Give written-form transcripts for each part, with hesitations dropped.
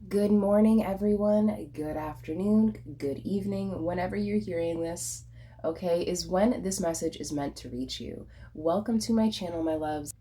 Good morning, everyone. Good afternoon, good evening, whenever you're hearing this, okay, is when this message is meant to reach you. Welcome to my channel, my loves.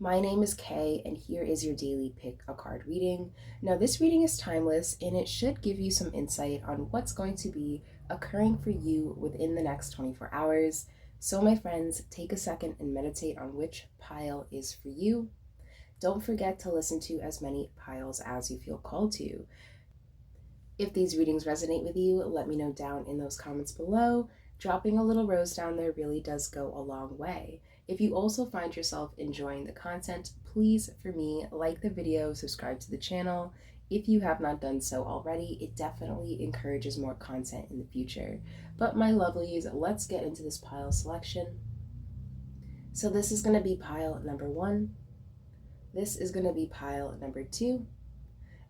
My name is Kay, and here is your daily pick a card reading. Now, this reading is timeless, and it should give you some insight on what's going to be occurring for you within the next 24 hours. So, my friends, take a second and meditate on which pile is for you. Don't forget to listen to as many piles as you feel called to. If these readings resonate with you, let me know down in those comments below. Dropping a little rose down there really does go a long way. If you also find yourself enjoying the content, please, for me, like the video, subscribe to the channel. If you have not done so already, it definitely encourages more content in the future. But my lovelies, let's get into this pile selection. So this is going to be pile number 1. This is going to be pile number 2,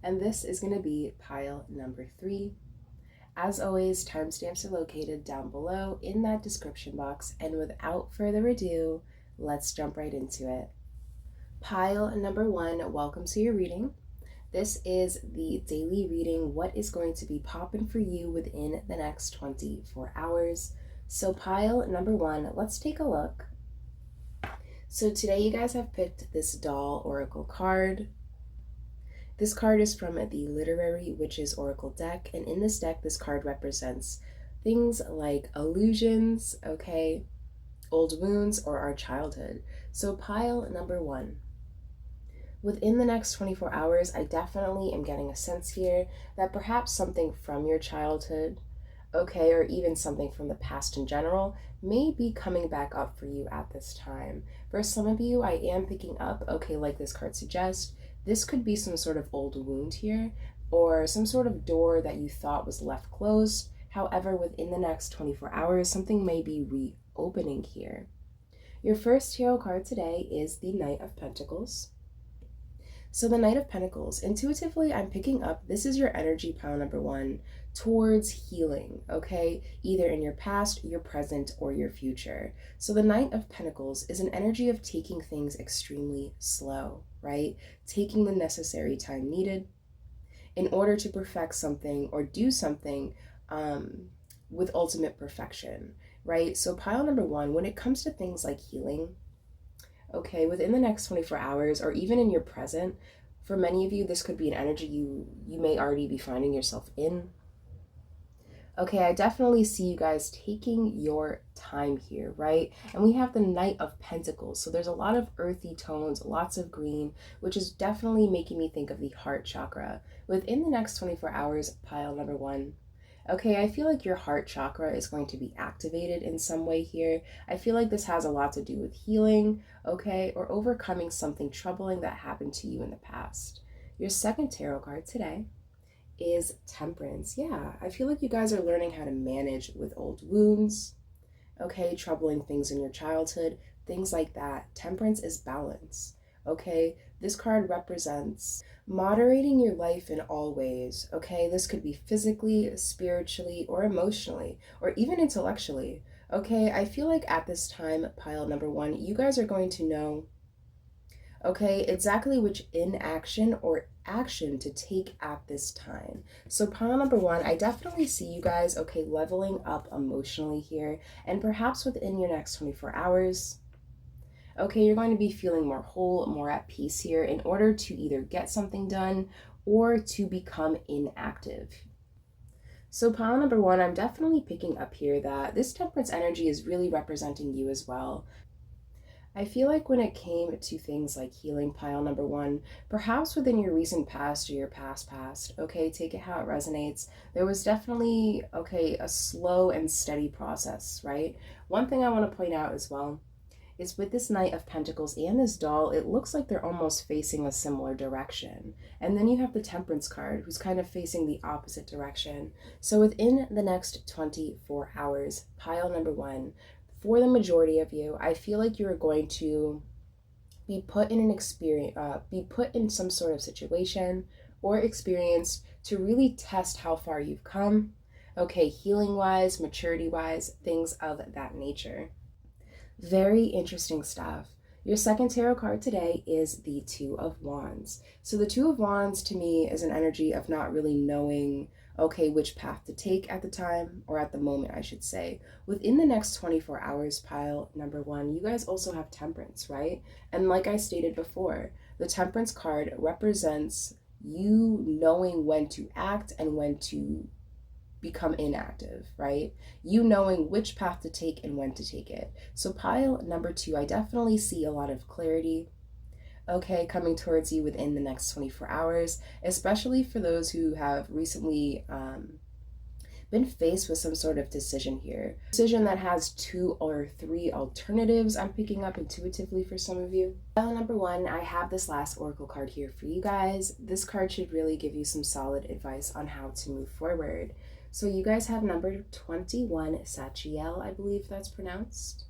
and this is going to be pile number 3. As always, timestamps are located down below in that description box, and without further ado, let's jump right into it. Pile number 1, welcome to your reading. This is the daily reading, what is going to be popping for you within the next 24 hours. So pile number 1, let's take a look. So today you guys have picked this doll oracle card. This card is from the Literary Witches Oracle deck, and in this deck this card represents things like illusions, okay, old wounds, or our childhood. So pile number 1. Within the next 24 hours, I definitely am getting a sense here that perhaps something from your childhood, okay, or even something from the past in general, may be coming back up for you at this time. For some of you, I am picking up, okay, like this card suggests, this could be some sort of old wound here, or some sort of door that you thought was left closed. However, within the next 24 hours, something may be reopening here. Your first tarot card today is the Knight of Pentacles. So the Knight of Pentacles, intuitively, I'm picking up, this is your energy pile number 1 towards healing, okay? Either in your past, your present, or your future. So the Knight of Pentacles is an energy of taking things extremely slow, right? Taking the necessary time needed in order to perfect something or do something with ultimate perfection, right? So pile number 1, when it comes to things like healing, okay, within the next 24 hours or even in your present, for many of you, this could be an energy you may already be finding yourself in. Okay, I definitely see you guys taking your time here, right? And we have the Knight of Pentacles. So there's a lot of earthy tones, lots of green, which is definitely making me think of the heart chakra. Within the next 24 hours, pile number 1. Okay, I feel like your heart chakra is going to be activated in some way here. I feel like this has a lot to do with healing, okay, or overcoming something troubling that happened to you in the past. Your second tarot card today is Temperance. Yeah, I feel like you guys are learning how to manage with old wounds, okay, troubling things in your childhood, things like that. Temperance is balance, okay? This card represents moderating your life in all ways, okay? This could be physically, spiritually, or emotionally, or even intellectually, okay? I feel like at this time, pile number 1, you guys are going to know, okay, exactly which inaction or action to take at this time. So pile number 1, I definitely see you guys, okay, leveling up emotionally here, and perhaps within your next 24 hours, okay, you're going to be feeling more whole, more at peace here in order to either get something done or to become inactive. So pile number 1, I'm definitely picking up here that this Temperance energy is really representing you as well. I feel like when it came to things like healing, pile number 1, perhaps within your recent past or your past, okay, take it how it resonates, there was definitely, okay, a slow and steady process, right? One thing I want to point out as well is with this Knight of Pentacles and this doll, it looks like they're almost facing a similar direction. And then you have the Temperance card, who's kind of facing the opposite direction. So within the next 24 hours, pile number 1, for the majority of you, I feel like you're going to be put in an experience, be put in some sort of situation or experience to really test how far you've come, okay, healing-wise, maturity-wise, things of that nature. Very interesting stuff. Your second tarot card today is the Two of Wands. So the Two of Wands to me is an energy of not really knowing, okay, which path to take at the time, or at the moment, I should say. Within the next 24 hours, pile number one, you guys also have Temperance, right? And like I stated before, the Temperance card represents you knowing when to act and when to become inactive, right? You knowing which path to take and when to take it. So pile number two, I definitely see a lot of clarity, okay, coming towards you within the next 24 hours, especially for those who have recently been faced with some sort of decision here. Decision that has 2 or 3 alternatives I'm picking up intuitively for some of you. Pile number one, I have this last oracle card here for you guys. This card should really give you some solid advice on how to move forward. So you guys have number 21, Sachiel, I believe that's pronounced.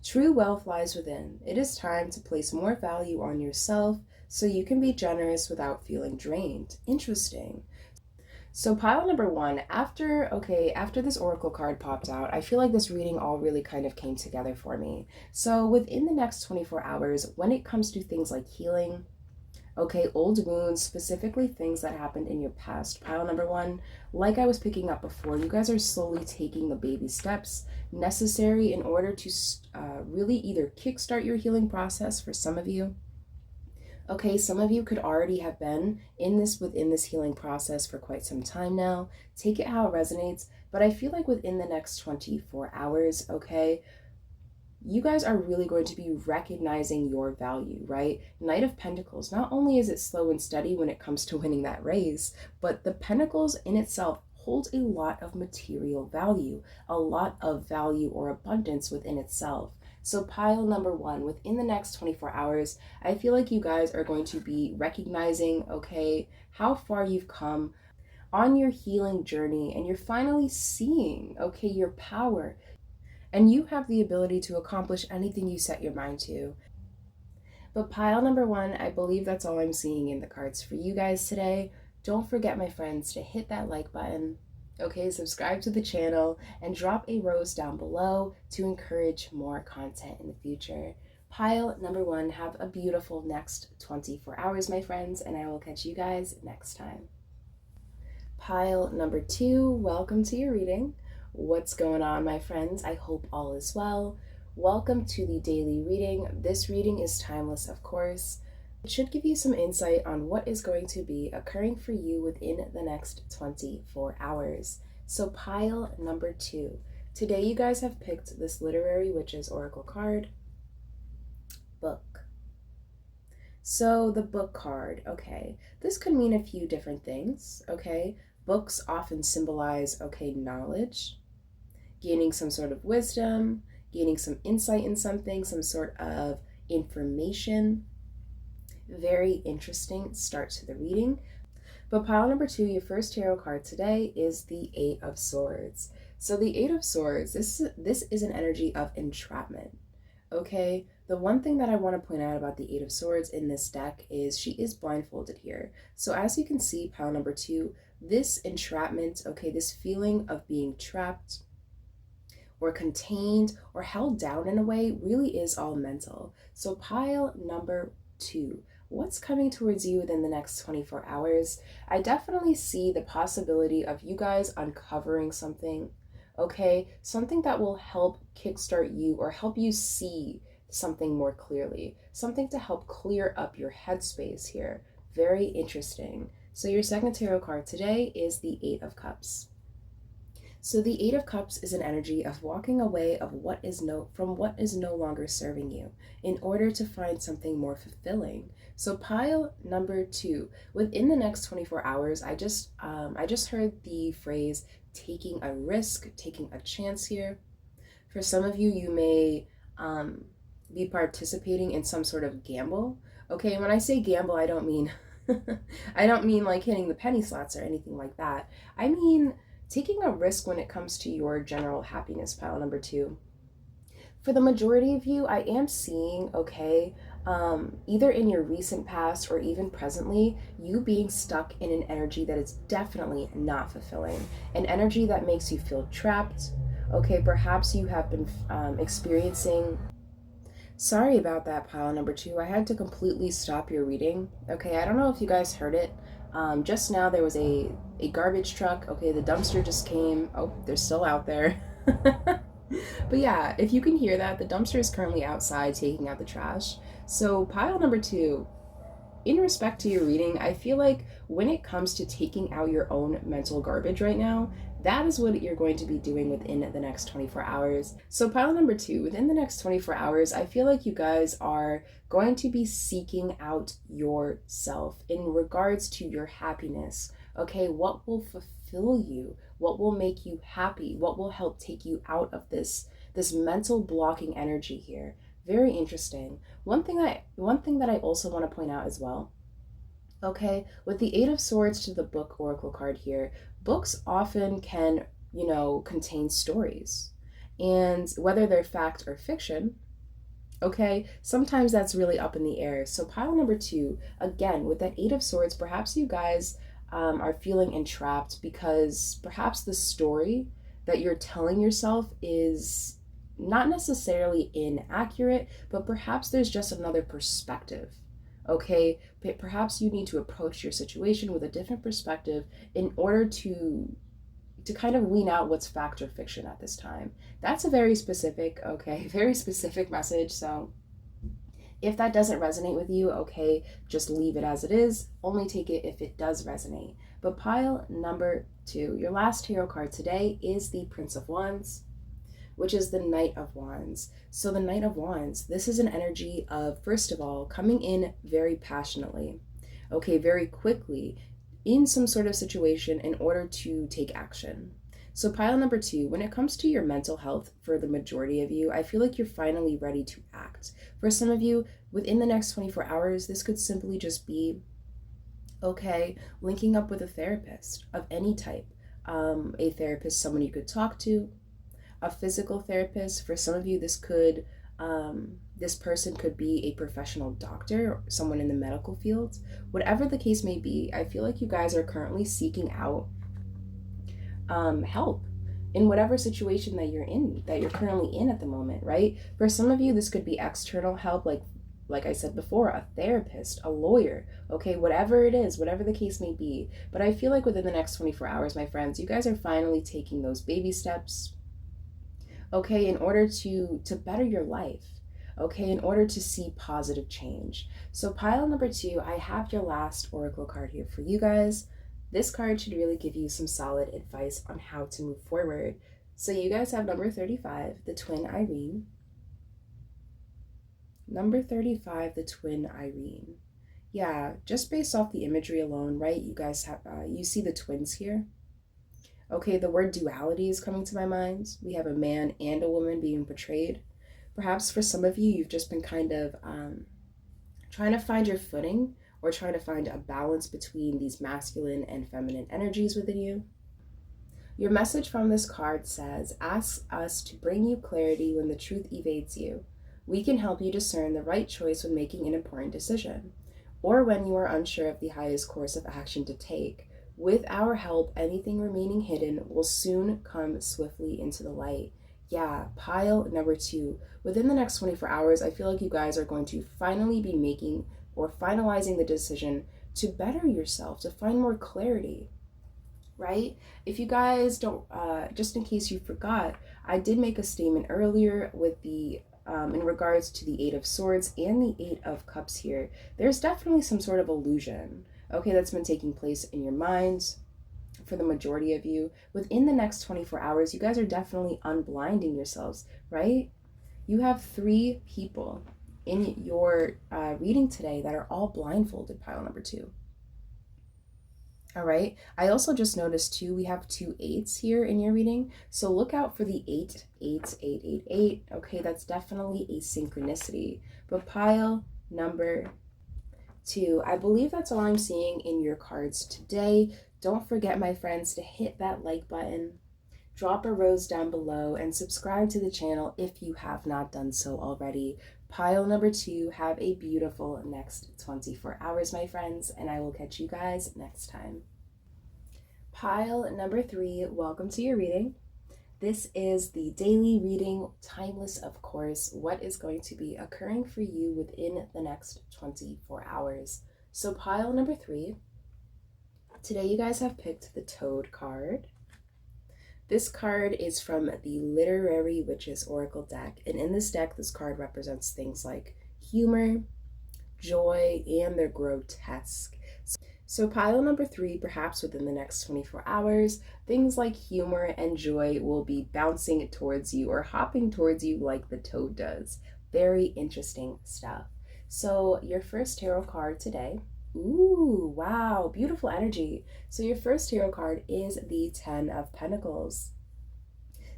True wealth lies within. It is time to place more value on yourself so you can be generous without feeling drained. Interesting. So pile number one, after this oracle card popped out, I feel like this reading all really kind of came together for me. So within the next 24 hours, when it comes to things like healing, okay, old wounds, specifically things that happened in your past, pile number one, like I was picking up before, you guys are slowly taking the baby steps necessary in order to really either kickstart your healing process for some of you. Okay, some of you could already have been within this healing process for quite some time now. Take it how it resonates, but I feel like within the next 24 hours, okay, you guys are really going to be recognizing your value, right? Knight of Pentacles, not only is it slow and steady when it comes to winning that race, but the Pentacles in itself holds a lot of material value, a lot of value or abundance within itself. So pile number one, within the next 24 hours, I feel like you guys are going to be recognizing, okay, how far you've come on your healing journey, and you're finally seeing, okay, your power. And you have the ability to accomplish anything you set your mind to. But pile number one, I believe that's all I'm seeing in the cards for you guys today. Don't forget, my friends, to hit that like button, okay, subscribe to the channel, and drop a rose down below to encourage more content in the future. Pile number one, have a beautiful next 24 hours, my friends, and I will catch you guys next time. Pile number two, welcome to your reading. What's going on, my friends? I hope all is well. Welcome to the daily reading. This reading is timeless, of course. It should give you some insight on what is going to be occurring for you within the next 24 hours. So pile number two. Today you guys have picked this Literary Witches Oracle card, book. So the book card, okay, this could mean a few different things, okay? Books often symbolize, okay, knowledge, gaining some sort of wisdom, gaining some insight in something, some sort of information. Very interesting start to the reading. But pile number two, your first tarot card today is the Eight of Swords. So the Eight of Swords, this is an energy of entrapment, okay? The one thing that I want to point out about the Eight of Swords in this deck is she is blindfolded here. So as you can see, pile number two, this entrapment, okay, this feeling of being trapped or contained or held down in a way really is all mental. So pile number two, what's coming towards you within the next 24 hours? I definitely see the possibility of you guys uncovering something, okay? Something that will help kickstart you or help you see something more clearly. Something to help clear up your headspace here. Very interesting. So your second tarot card today is the Eight of Cups. So the Eight of Cups is an energy of walking away from what is no longer serving you in order to find something more fulfilling. So pile number two, within the next 24 hours, I just heard the phrase taking a risk, taking a chance here. For some of you, you may be participating in some sort of gamble. Okay, when I say gamble, I don't mean like hitting the penny slots or anything like that. I mean taking a risk when it comes to your general happiness, pile number two. For the majority of you, I am seeing, okay, either in your recent past or even presently, you being stuck in an energy that is definitely not fulfilling, an energy that makes you feel trapped, Okay, perhaps you have been experiencing. Sorry about that, pile number two. I had to completely stop your reading. Okay, I don't know if you guys heard it. Just now there was a garbage truck. Okay, the dumpster just came. Oh, they're still out there. But yeah, if you can hear that, the dumpster is currently outside taking out the trash. So, pile number two, in respect to your reading, I feel like when it comes to taking out your own mental garbage right now, that is what you're going to be doing within the next 24 hours. So, pile number two, within the next 24 hours, I feel like you guys are going to be seeking out yourself in regards to your happiness. Okay, what will fulfill you? What will make you happy? What will help take you out of this mental blocking energy here? Very interesting. One thing that I also want to point out as well, okay, with the Eight of Swords to the Book Oracle card here, books often can, contain stories. And whether they're fact or fiction, okay, sometimes that's really up in the air. So pile number two, again, with that Eight of Swords, perhaps you guys are feeling entrapped because perhaps the story that you're telling yourself is not necessarily inaccurate, but perhaps there's just another perspective. Okay, but perhaps you need to approach your situation with a different perspective in order to kind of wean out what's fact or fiction at this time. That's a very specific, okay, very specific message. So if that doesn't resonate with you, okay, just leave it as it is. Only take it if it does resonate. But pile number two, your last tarot card today is the Prince of Wands, which is the Knight of Wands. So the Knight of Wands, this is an energy of, first of all, coming in very passionately, okay, very quickly in some sort of situation in order to take action. So pile number two, when it comes to your mental health, for the majority of you, I feel like you're finally ready to act. For some of you, within the next 24 hours, this could simply just be, okay, linking up with a therapist of any type. A therapist, someone you could talk to, a physical therapist. For some of you, this person could be a professional doctor or someone in the medical field. Whatever the case may be, I feel like you guys are currently seeking out help in whatever situation that you're in, that you're currently in at the moment, right? For some of you, this could be external help, like I said before, a therapist, a lawyer, okay, whatever it is, whatever the case may be. But I feel like within the next 24 hours, my friends, you guys are finally taking those baby steps, okay, in order to better your life, okay, in order to see positive change. So pile number two, I have your last oracle card here for you guys. This card should really give you some solid advice on how to move forward. So you guys have number 35, the twin Irene. Number 35, the twin Irene. Yeah, just based off the imagery alone, right? You guys have, you see the twins here. Okay, the word duality is coming to my mind. We have a man and a woman being portrayed. Perhaps for some of you, you've just been kind of trying to find your footing or trying to find a balance between these masculine and feminine energies within you. Your message from this card says, ask us to bring you clarity when the truth evades you. We can help you discern the right choice when making an important decision, or when you are unsure of the highest course of action to take. With our help, anything remaining hidden will soon come swiftly into the light. Yeah, pile number two. Within the next 24 hours, I feel like you guys are going to finally be making or finalizing the decision to better yourself, to find more clarity, right? If you guys don't, just in case you forgot, I did make a statement earlier with the in regards to the Eight of Swords and the Eight of Cups here. There's definitely some sort of illusion, okay, that's been taking place in your minds for the majority of you. Within the next 24 hours, you guys are definitely unblinding yourselves, right? You have three people in your reading today that are all blindfolded, pile number two. All right. I also just noticed too, we have two eights here in your reading. So look out for the 88888. Okay, that's definitely a synchronicity. But pile number two, I believe that's all I'm seeing in your cards today. Don't forget, my friends, to hit that like button, drop a rose down below, and subscribe to the channel if you have not done so already. Pile number two, have a beautiful next 24 hours, my friends, and I will catch you guys next time. Pile number three, welcome to your reading. This is the daily reading, timeless, of course, what is going to be occurring for you within the next 24 hours. So, pile number 3, today you guys have picked the Toad card. This card is from the Literary Witches Oracle deck, and in this deck, this card represents things like humor, joy, and the grotesque. So pile number 3, perhaps within the next 24 hours, things like humor and joy will be bouncing towards you or hopping towards you like the toad does. Very interesting stuff. So your first tarot card today, ooh, wow, beautiful energy. So your first tarot card is the 10 of Pentacles.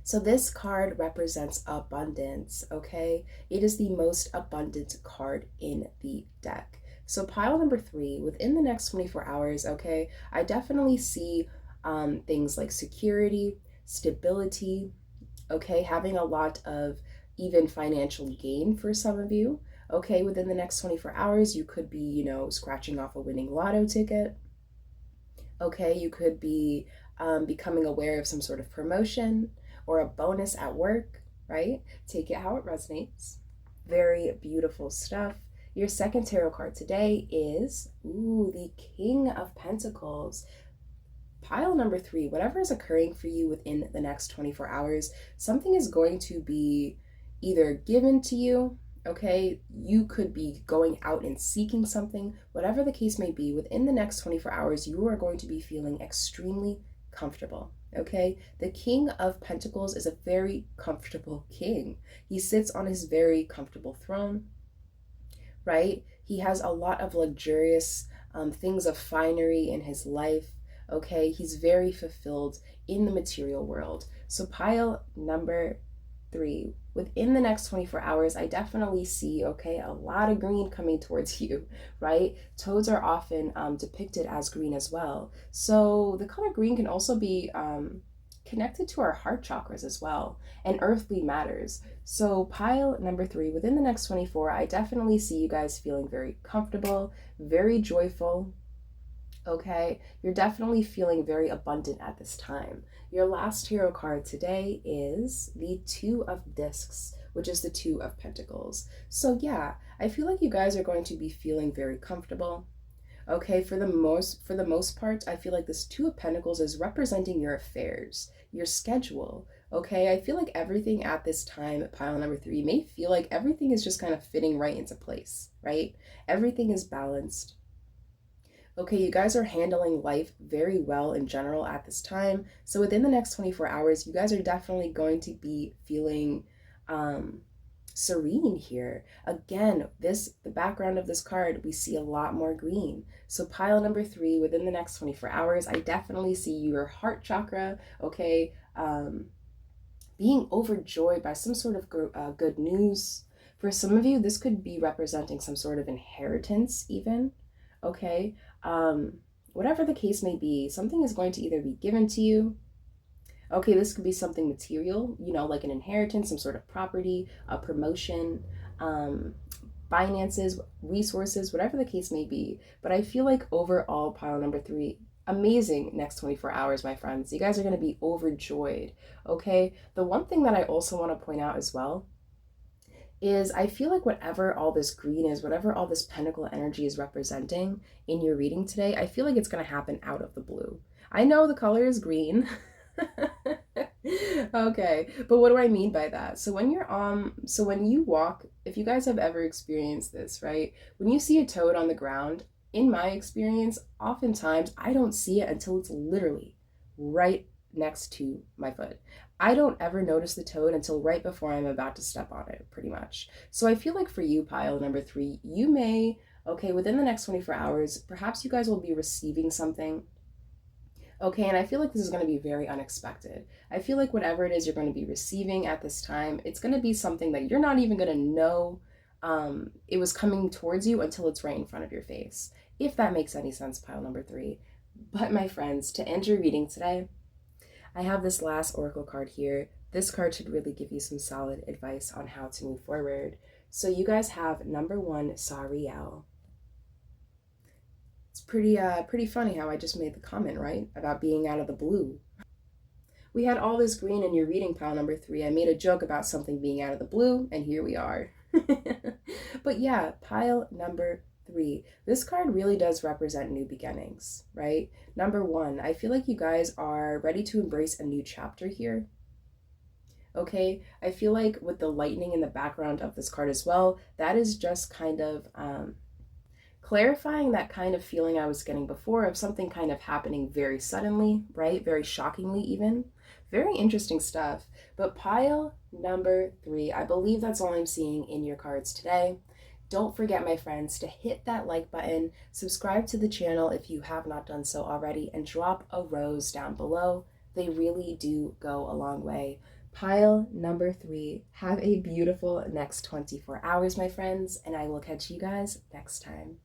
So this card represents abundance, okay? It is the most abundant card in the deck. So pile number 3, within the next 24 hours, okay, I definitely see things like security, stability, okay, having a lot of even financial gain for some of you, okay? Within the next 24 hours, you could be, scratching off a winning lotto ticket, okay? You could be becoming aware of some sort of promotion or a bonus at work, right? Take it how it resonates. Very beautiful stuff. Your second tarot card today is, ooh, the King of Pentacles. Pile number 3, whatever is occurring for you within the next 24 hours, something is going to be either given to you, okay? You could be going out and seeking something. Whatever the case may be, within the next 24 hours, you are going to be feeling extremely comfortable, okay? The King of Pentacles is a very comfortable king. He sits on his very comfortable throne, right? He has a lot of luxurious things of finery in his life, okay? He's very fulfilled in the material world. So pile number 3, within the next 24 hours, I definitely see, okay, a lot of green coming towards you, right? Toads are often depicted as green as well. So the color green can also be connected to our heart chakras as well, and earthly matters. So pile number 3, within the next 24, I definitely see you guys feeling very comfortable, very joyful, okay? You're definitely feeling very abundant at this time. Your last tarot card today is the 2 of Discs, which is the 2 of Pentacles. So yeah, I feel like you guys are going to be feeling very comfortable. Okay, for the most part, I feel like this 2 of Pentacles is representing your affairs, your schedule. Okay, I feel like everything at this time at pile number 3 may feel like everything is just kind of fitting right into place, right? Everything is balanced. Okay, you guys are handling life very well in general at this time. So within the next 24 hours, you guys are definitely going to be feeling serene here. Again, the background of this card, we see a lot more green. So pile number 3, within the next 24 hours, I definitely see your heart chakra, okay, being overjoyed by some sort of good news. For some of you, this could be representing some sort of inheritance even, okay? Whatever the case may be, something is going to either be given to you. Okay, this could be something material, like an inheritance, some sort of property, a promotion, finances, resources, whatever the case may be. But I feel like overall, pile number 3, amazing next 24 hours, my friends. You guys are going to be overjoyed, okay? The one thing that I also want to point out as well is I feel like whatever all this green is, whatever all this pentacle energy is representing in your reading today, I feel like it's going to happen out of the blue. I know the color is green. Okay, but what do I mean by that? So when you walk, if you guys have ever experienced this, right? When you see a toad on the ground, in my experience, oftentimes I don't see it until it's literally right next to my foot. I don't ever notice the toad until right before I'm about to step on it, pretty much. So I feel like for you, pile number 3, you may, okay, within the next 24 hours, perhaps you guys will be receiving something. Okay, and I feel like this is going to be very unexpected. I feel like whatever it is you're going to be receiving at this time, it's going to be something that you're not even going to know it was coming towards you until it's right in front of your face. If that makes any sense, pile number 3. But my friends, to end your reading today, I have this last oracle card here. This card should really give you some solid advice on how to move forward. So you guys have number 1, Sariel. It's pretty funny how I just made the comment, right? About being out of the blue. We had all this green in your reading pile number 3. I made a joke about something being out of the blue, and here we are. But yeah, pile number 3. This card really does represent new beginnings, right? Number 1, I feel like you guys are ready to embrace a new chapter here. Okay, I feel like with the lightning in the background of this card as well, that is just kind of clarifying that kind of feeling I was getting before of something kind of happening very suddenly, right? Very shockingly, even. Very interesting stuff. But pile number 3, I believe that's all I'm seeing in your cards today. Don't forget, my friends, to hit that like button, subscribe to the channel if you have not done so already, and drop a rose down below. They really do go a long way. Pile number 3, have a beautiful next 24 hours, my friends, and I will catch you guys next time.